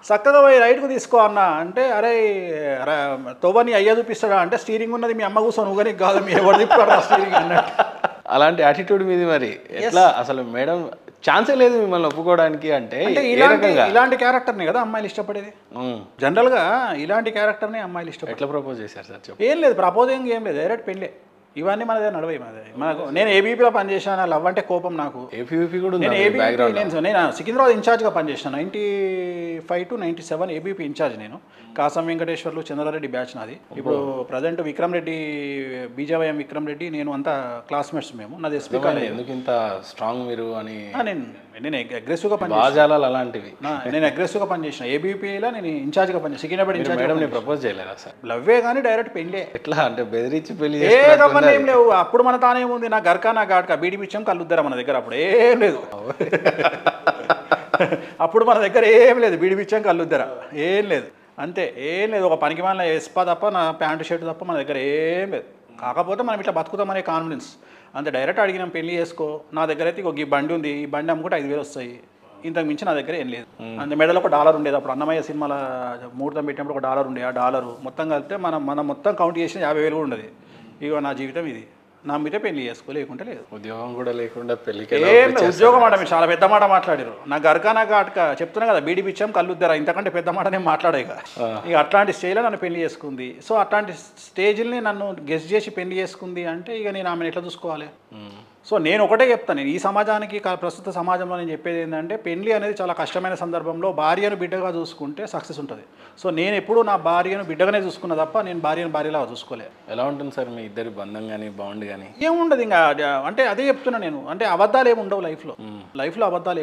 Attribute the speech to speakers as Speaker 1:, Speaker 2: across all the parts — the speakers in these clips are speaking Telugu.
Speaker 1: చక్కగా పోయి రైట్కు తీసుకో అన్న అంటే అరే తోవని అయ్యా చూపిస్తాడా అంటే స్టీరింగ్ ఉన్నది మీ అమ్మ కూర్చొని నువ్వు కానీ కాదు మీ ఎవరు తిప్పుతాడు స్టీరింగ్ అన్నట్టు.
Speaker 2: అలాంటి యాటిట్యూడ్ మీది మరి ఎట్లా అసలు మేడం ఛాన్సే లేదు మిమ్మల్ని ఒప్పుకోవడానికి అంటే
Speaker 1: ఇలాంటి క్యారెక్టర్ని కదా అమ్మాయిలు ఇష్టపడేది. జనరల్గా ఇలాంటి క్యారెక్టర్ని అమ్మాయిలు ఇష్టపడేది.
Speaker 2: ఎట్లా ప్రపోజ్ చేశారు సార్?
Speaker 1: ఏం లేదు, ప్రపోజింగ్ ఏం లేదు, డైరెక్ట్ పెళ్ళే. ఇవన్నీ మన దగ్గర నడవయి. మనకు నేను ఏబీపీలో పనిచేసాను, లవ్ అంటే కోపం నాకు.
Speaker 2: ఏబీపీ కూడా
Speaker 1: నేను సికింద్రాబాద్ ఇన్ఛార్జ్గా పనిచేసాను 95 to 97 ఏబీపీ ఇన్ఛార్జ్ నేను. కాసం వెంకటేశ్వర్లు చంద్రారెడ్డి బ్యాచ్ నాది. ఇప్పుడు ప్రజెంట్ విక్రమ్ రెడ్డి బీజేవైఎం విక్రమ్ రెడ్డి నేను అంతా క్లాస్మేట్స్ మేము. నాది ఎస్పీ కాలేజ్.
Speaker 2: ఎందుకు ఇంత స్ట్రాంగ్ మీరు అని
Speaker 1: నేను అగ్రెసివ్గా పనిచేసాను.
Speaker 2: అలాంటివి
Speaker 1: నేను అగ్రెసివ్గా పనిచేసిన ఏబీపీలో నేను ఇన్ఛార్జ్గా పనిచేసాను. సికింద్రాబాద్ ఇన్ఛార్జ్.
Speaker 2: మేడం నేను ప్రపోజ్ చేయలేదా సార్?
Speaker 1: లవ్వే కానీ డైరెక్ట్ పెళ్ళే.
Speaker 2: ఎట్లా అంటే బెదిరించి పెళ్లి
Speaker 1: ఏం లేవు. అప్పుడు మన తానేముంది, నా గర్కా నా ఘాట్కా బీడి పిచ్చం కలుద్దారా మన దగ్గర. అప్పుడు ఏం లేదు. అప్పుడు మన దగ్గర ఏం లేదు, బీడి పిచ్చం కలుద్దారా ఏం లేదు, అంతే ఏం లేదు. ఒక పనికి మన ఎస్పా తప్ప, నా ప్యాంటు షర్ట్ తప్ప మన దగ్గర ఏం లేదు. కాకపోతే మనం ఇట్లా బతుకుతామనే కాన్ఫిడెన్స్ అంతే. డైరెక్ట్ అడిగినాం పెళ్లి చేసుకో. నా దగ్గర అయితే ఈ బండి ఉంది, ఈ బండి అమ్ముకుంటే 5,000 వస్తాయి, ఇంతకు మించి నా దగ్గర ఏం లేదు. అంతే. మెడలో ఒక $1 ఉండేది. అప్పుడు అన్నమయ్య సినిమాల ముహూర్తం పెట్టినప్పుడు ఒక $1 ఉండే. ఆ $1 మొత్తం కలిపితే మనం మొత్తం కౌంట్ చేసిన 50,000 కూడా ఉండదు. ఇగో నా జీవితం ఇది, నా మీద పెళ్లి చేసుకో, లేకుంటే లేదు.
Speaker 2: ఉద్యోగం కూడా లేకుండా పెళ్లికి
Speaker 1: ఏం ఉద్యోగం మాట మీరు చాలా పెద్ద మాట మాట్లాడారు. నా గర్కా నా ఘాట్కా చెప్తున్నా కదా, బీడి పిచ్చాం కళ్ళుద్దారా, ఇంతకంటే పెద్ద మాట నేను మాట్లాడే. ఇక అట్లాంటి స్టేజ్లో నన్ను పెళ్లి చేసుకుంది. సో అట్లాంటి స్టేజ్ని నన్ను గెస్ట్ చేసి పెళ్లి చేసుకుంది అంటే ఇక నేను ఆమెను ఎట్లా చూసుకోవాలి? సో నేను ఒకటే చెప్తాను, నేను ఈ సమాజానికి, ప్రస్తుత సమాజంలో నేను చెప్పేది ఏంటంటే, పెళ్లి అనేది చాలా కష్టమైన సందర్భంలో భార్యను బిడ్డగా చూసుకుంటే సక్సెస్ ఉంటుంది. సో నేను ఎప్పుడు నా భార్యను బిడ్డగానే చూసుకున్నా తప్ప నేను భార్యను భార్యలాగా చూసుకోలేదు.
Speaker 2: ఎలా ఉంటుంది సార్ మీ ఇద్దరి బంధం కానీ బాండ్ కానీ?
Speaker 1: ఏముండదు ఇంకా. అంటే అదే చెప్తున్నా నేను, అంటే అబద్ధాలు ఏమి ఉండవు లైఫ్లో. అబద్ధాలు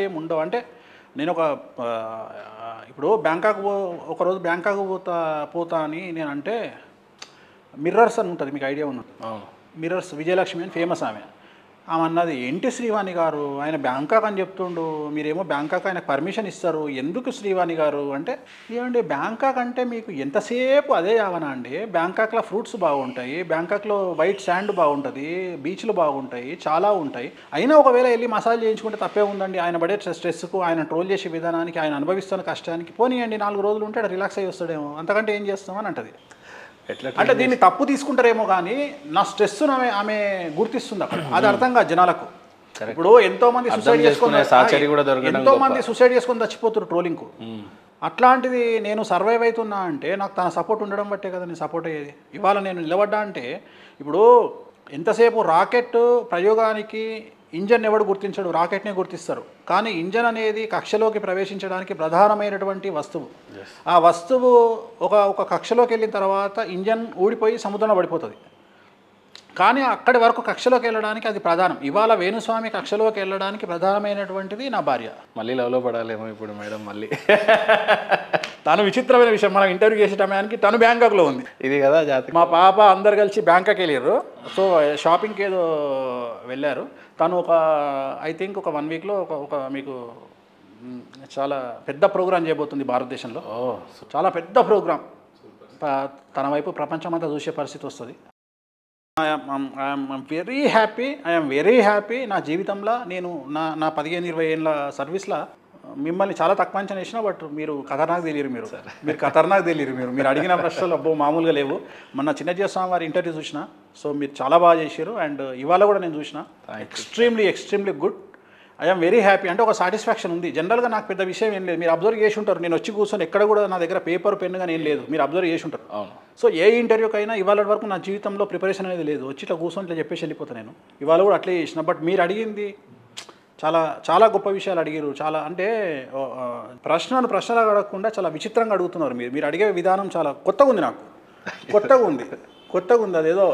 Speaker 1: ఏమి ఉండవు. అంటే నేను ఇప్పుడు బ్యాంకాక్ ఒకరోజు బ్యాంకాక్ పోతా అని నేను అంటే, మిర్రర్స్ అని ఉంటుంది, మీకు ఐడియా ఉన్నది. మిర్రర్స్ విజయలక్ష్మి అని ఫేమస్ ఆమె అన్నది, ఏంటి శ్రీవాణి గారు ఆయన బ్యాంకాక్ అని చెప్తుండు, మీరేమో బ్యాంకాక్ ఆయనకు పర్మిషన్ ఇస్తారు, ఎందుకు శ్రీవాణి గారు అంటే, ఏమండి బ్యాంకాక్ అంటే మీకు ఎంతసేపు అదే అవనా అండి? బ్యాంకాక్లో ఫ్రూట్స్ బాగుంటాయి, బ్యాంకాక్లో వైట్ శాండ్ బాగుంటుంది, బీచ్లు బాగుంటాయి, చాలా ఉంటాయి. అయినా ఒకవేళ వెళ్ళి మసాజ్ చేయించుకుంటే తప్పే ఉందండి. ఆయన పడే స్ట్రెస్కు, ఆయన ట్రోల్ చేసే విధానానికి, ఆయన అనుభవిస్తున్న కష్టానికి పోనీయండి 4 రోజులు ఉంటే రిలాక్స్ అయ్యి వస్తాడేమో, అంతకంటే ఏం చేస్తామని అంటది. అంటే దీన్ని తప్పు తీసుకుంటారేమో కానీ నా స్ట్రెస్ ఆమె గుర్తిస్తుంది అక్కడ. అది అర్థం కాదు జనాలకు. ఇప్పుడు ఎంతో మంది సూసైడ్ చేసుకొని చచ్చిపోతున్నారు ట్రోలింగ్కు. అట్లాంటిది నేను సర్వైవ్ అవుతున్నా అంటే నాకు తన సపోర్ట్ ఉండడం బట్టే కదా నేను సపోర్ట్ అయ్యేది. ఇవాళ నేను నిలబడ్డా అంటే, ఇప్పుడు ఎంతసేపు రాకెట్ ప్రయోగానికి ఇంజన్ ఎవడు గుర్తించడు, రాకెట్నే గుర్తిస్తారు. కానీ ఇంజన్ అనేది కక్షలోకి ప్రవేశించడానికి ప్రధానమైనటువంటి వస్తువు. ఆ వస్తువు ఒక కక్షలోకి వెళ్ళిన తర్వాత ఇంజన్ ఊడిపోయి సముద్రంలో పడిపోతుంది. కానీ అక్కడి వరకు కక్షలోకి వెళ్ళడానికి అది ప్రధానం. ఇవాళ వేణుస్వామి కక్షలోకి వెళ్ళడానికి ప్రధానమైనటువంటిది నా భార్య.
Speaker 2: మళ్ళీ లవ్లో పడాలేమో ఇప్పుడు మేడం మళ్ళీ.
Speaker 1: తను విచిత్రమైన విషయం, మనం ఇంటర్వ్యూ చేసే టయానికి తను బ్యాంకాక్లో ఉంది.
Speaker 2: ఇది కదా జాతకం.
Speaker 1: మా పాప అందరు కలిసి బ్యాంకాక్ వెళ్ళారు. సో షాపింగ్కి ఏదో వెళ్ళారు. తను ఐ థింక్ ఒక 1 వీక్లో ఒక మీకు చాలా పెద్ద ప్రోగ్రాం చేయబోతుంది భారతదేశంలో. చాలా పెద్ద ప్రోగ్రాం. తన వైపు ప్రపంచమంతా చూసే పరిస్థితి వస్తుంది. I'm very happy. నా జీవితంలో నేను నా 15-20 ఏళ్ళ సర్వీస్లో మిమ్మల్ని చాలా తక్కువ అంచనా వేసినా, బట్ మీరు ఖతర్నాక్ తెలియరు. మీరు అడిగిన ప్రశ్నలు అబ్బో మామూలుగా లేవు. మొన్న చిన్నజీవ స్వామి వారి ఇంటర్వ్యూ చూసిన. సో మీరు చాలా బాగా చేశారు. అండ్ ఇవాళ కూడా నేను చూసిన. Extremely good. I'm very happy. అంటే ఒక సాటిస్ఫాక్షన్ ఉంది. జనరల్గా నాకు పెద్ద విషయం ఏం లేదు. మీరు అబ్జర్వ్ చేసి ఉంటారు, నేను వచ్చి కూర్చొని ఎక్కడ కూడా నా దగ్గర పేపర్ పెన్ను కానీ ఏం లేదు. మీరు అబ్జర్వ్ చేసి ఉంటారు. సో ఏ ఇంటర్వ్యూకైనా ఇవాళ వరకు నా జీవితంలో ప్రిపరేషన్ అనేది లేదు. వచ్చి ఇట్లా కూర్చొని ఇట్లా చెప్పేసి వెళ్ళిపోతాను నేను. ఇవాళ కూడా అట్లే చేసిన. బట్ మీరు అడిగింది చాలా గొప్ప విషయాలు అడిగారు. చాలా అంటే ప్రశ్నలు అడగకుండా చాలా విచిత్రంగా అడుగుతున్నారు. మీరు అడిగే విధానం చాలా కొత్తగా ఉంది. నాకు కొత్తగా ఉంది. అదేదో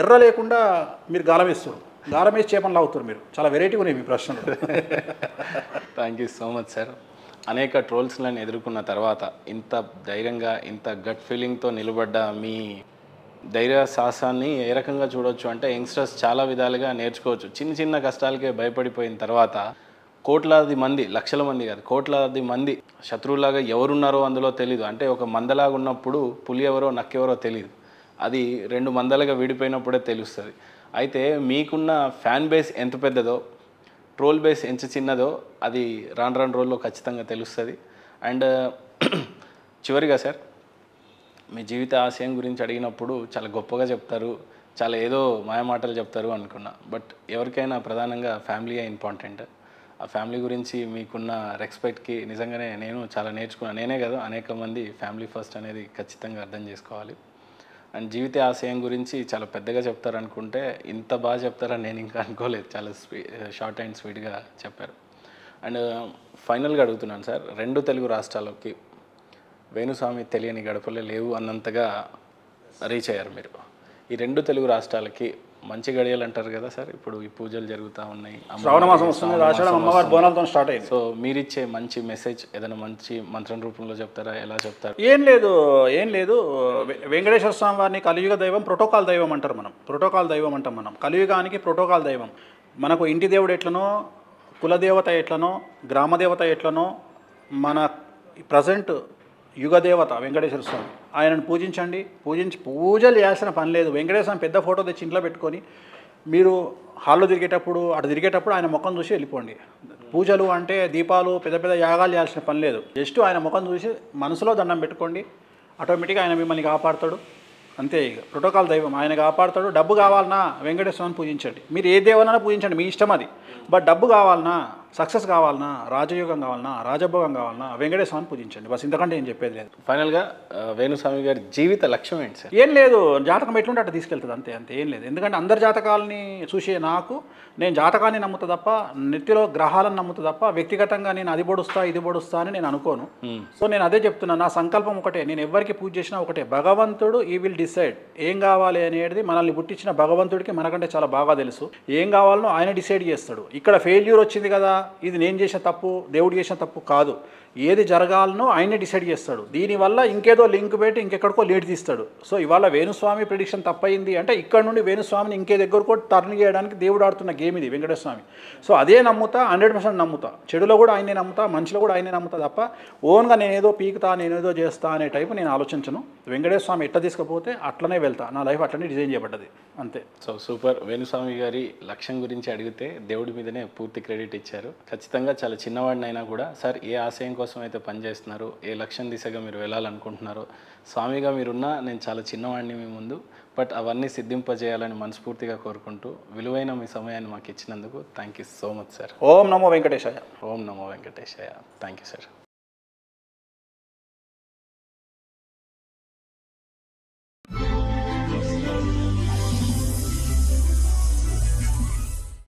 Speaker 1: ఎర్ర లేకుండా మీరు గాలం వేసి చేపనలా అవుతారు. మీరు చాలా వెరైటీగా ఉన్నాయి మీ ప్రశ్నలు.
Speaker 2: Thank you so much sir. అనేక ట్రోల్స్లను ఎదుర్కొన్న తర్వాత ఇంత ధైర్యంగా, ఇంత గట్ ఫీలింగ్తో నిలబడ్డ మీ ధైర్య సాహసాన్ని ఏ రకంగా చూడవచ్చు అంటే, యంగ్స్టర్స్ చాలా విధాలుగా నేర్చుకోవచ్చు. చిన్న కష్టాలకే భయపడిపోయిన తర్వాత కోట్లాది మంది, లక్షల మంది కాదు, కోట్లాది మంది శత్రువులాగా ఎవరున్నారో అందులో తెలీదు. అంటే ఒక మందలాగా ఉన్నప్పుడు పులి ఎవరో నక్కెవరో తెలీదు. అది 2 మందలుగా విడిపోయినప్పుడే తెలుస్తుంది. అయితే మీకున్న ఫ్యాన్ బేస్ ఎంత పెద్దదో, ట్రోల్ బేస్ ఎంత చిన్నదో అది రాను రాను రోజుల్లో ఖచ్చితంగా తెలుస్తుంది. అండ్ చివరిగా సార్, మీ జీవిత ఆశయం గురించి అడిగినప్పుడు చాలా గొప్పగా చెప్తారు, చాలా ఏదో మాయమాటలు చెప్తారు అనుకున్నా. బట్ ఎవరికైనా ప్రధానంగా ఫ్యామిలీయే ఇంపార్టెంట్. ఆ ఫ్యామిలీ గురించి మీకున్న రెస్పెక్ట్కి నిజంగానే నేను చాలా నేర్చుకున్నాను. నేనే కదా, అనేక మంది ఫ్యామిలీ ఫస్ట్ అనేది ఖచ్చితంగా అర్థం చేసుకోవాలి. అండ్ జీవిత ఆశయం గురించి చాలా పెద్దగా చెప్తారనుకుంటే ఇంత బాగా చెప్తారని నేను ఇంకా అనుకోలేదు. చాలా షార్ట్ అండ్ స్వీట్గా చెప్పారు. అండ్ ఫైనల్గా అడుగుతున్నాను సార్, 2 తెలుగు రాష్ట్రాలకి వేణుస్వామి తెలియని గడపలే లేవు అన్నంతగా రీచ్ అయ్యారు మీరు. ఈ 2 తెలుగు రాష్ట్రాలకి మంచి గడియలు అంటారు కదా సార్, ఇప్పుడు ఈ పూజలు జరుగుతూ ఉన్నాయి,
Speaker 1: శ్రావణ మాసం వస్తుంది, ఆషాఢం అమ్మవారి బోనాలతో స్టార్ట్ అయింది.
Speaker 2: సో మీరిచ్చే మంచి మెసేజ్ ఏదైనా మంచి మంత్రం రూపంలో చెప్తారా, ఎలా చెప్తారు?
Speaker 1: ఏం లేదు వెంకటేశ్వర స్వామి వారిని కలియుగ దైవం, ప్రోటోకాల్ దైవం అంటారు. మనం ప్రోటోకాల్ దైవం అంటాం. మనం కలియుగానికి ప్రోటోకాల్ దైవం. మనకు ఇంటి దేవుడు ఎట్లనో, కులదేవత ఎట్లనో, గ్రామదేవత ఎట్లనో, మన ప్రజెంట్ యుగదేవత వెంకటేశ్వర స్వామి, ఆయనను పూజించండి. పూజలు చేయాల్సిన పని లేదు. వెంకటేశ్వర స్వామి పెద్ద ఫోటో తెచ్చి ఇంట్లో పెట్టుకొని మీరు హాల్లో తిరిగేటప్పుడు ఆయన ముఖం చూసి వెళ్ళిపోండి. పూజలు అంటే దీపాలు, పెద్ద పెద్ద యాగాలు చేయాల్సిన పని లేదు. జస్ట్ ఆయన ముఖం చూసి మనసులో దండం పెట్టుకోండి. ఆటోమేటిక్గా ఆయన మిమ్మల్ని కాపాడుతాడు. అంతే. ఇక ప్రోటోకాల్ దైవం, ఆయన కాపాడుతాడు. డబ్బు కావాలన్నా వెంకటేశ్వరాన్ని పూజించండి. మీరు ఏ దేవునైనా పూజించండి, మీ ఇష్టం అది. బట్ డబ్బు కావాలన్నా, సక్సెస్ కావాలన్నా, రాజయోగం కావాలన్నా, రాజభోగం కావాలన్నా వెంకటేశ్వరాన్ని పూజించండి. బస్ ఇంతకంటే ఏం చెప్పేది లేదు.
Speaker 2: ఫైనల్గా వేణుస్వామి గారి జీవిత లక్ష్యం ఏంటి సార్?
Speaker 1: ఏం లేదు, జాతకం ఎట్లుంటే అట్లా తీసుకెళ్తుంది, అంతే. ఏం లేదు. ఎందుకంటే అందరి జాతకాలని చూసే నేను జాతకాన్ని నమ్ముతా తప్ప, నెత్తిలో గ్రహాలను నమ్ముతా తప్ప, వ్యక్తిగతంగా నేను అది పొడుస్తా ఇది పొడుస్తా అని నేను అనుకోను. సో నేను అదే చెప్తున్నా, నా సంకల్పం ఒకటే. నేను ఎవరికి పూజ చేసినా ఒకటే, భగవంతుడు ఈ విల్ డిసైడ్ ఏం కావాలి అనేది. మనల్ని పుట్టించిన భగవంతుడికి మనకంటే చాలా బాగా తెలుసు. ఏం కావాలనో ఆయన డిసైడ్ చేస్తాడు. ఇక్కడ ఫెయిల్యూర్ వచ్చింది కదా, ఇది నేను చేసిన తప్పు, దేవుడు చేసిన తప్పు కాదు. ఏది జరగాలనో ఆయనే డిసైడ్ చేస్తాడు. దీనివల్ల ఇంకేదో లింక్ పెట్టి ఇంకెక్కడికో లేట్ తీస్తాడు. సో ఇవాళ వేణుస్వామి ప్రిడిక్షన్ తప్పయింది అంటే ఇక్కడ నుండి వేణుస్వామిని ఇంకే దగ్గరకో టర్న్ చేయడానికి దేవుడు ఆడుతున్న గేమ్ ఇది వెంకటేశ్వర స్వామి. సో అదే నమ్ముతా, 100% నమ్ముతా. చెడులో కూడా ఆయనే నమ్ముతా, మంచిలో కూడా ఆయనే నమ్ముతా తప్ప ఓన్గా నేనేదో పీకుతా, నేనేదో చేస్తా అనే టైపు నేను ఆలోచించను. వెంకటేశ్వర స్వామి ఎట్లా తీసుకపోతే అట్లనే వెళ్తా. నా లైఫ్ అట్లనే డిజైన్ చేయబడ్డది, అంతే.
Speaker 2: So super. వేణుస్వామి గారి లక్ష్యం గురించి అడిగితే దేవుడి మీదనే పూర్తి క్రెడిట్ ఇచ్చారు. ఖచ్చితంగా చాలా చిన్నవాడినైనా కూడా సార్ ఏ ఆశయం కోసం అయితే పనిచేస్తున్నారు, ఏ లక్ష్యం దిశగా మీరు వెళ్ళాలనుకుంటున్నారో, స్వామిగా మీరున్నా నేను చాలా చిన్నవాడిని మీ ముందు, బట్ అవన్నీ సిద్ధింపజేయాలని మనస్ఫూర్తిగా కోరుకుంటూ విలువైన మీ సమయాన్ని మాకు ఇచ్చినందుకు thank you so much sir.
Speaker 1: ఓం నమో వెంకటేశాయ.
Speaker 2: ఓం నమో వెంకటేశాయ. Thank you sir.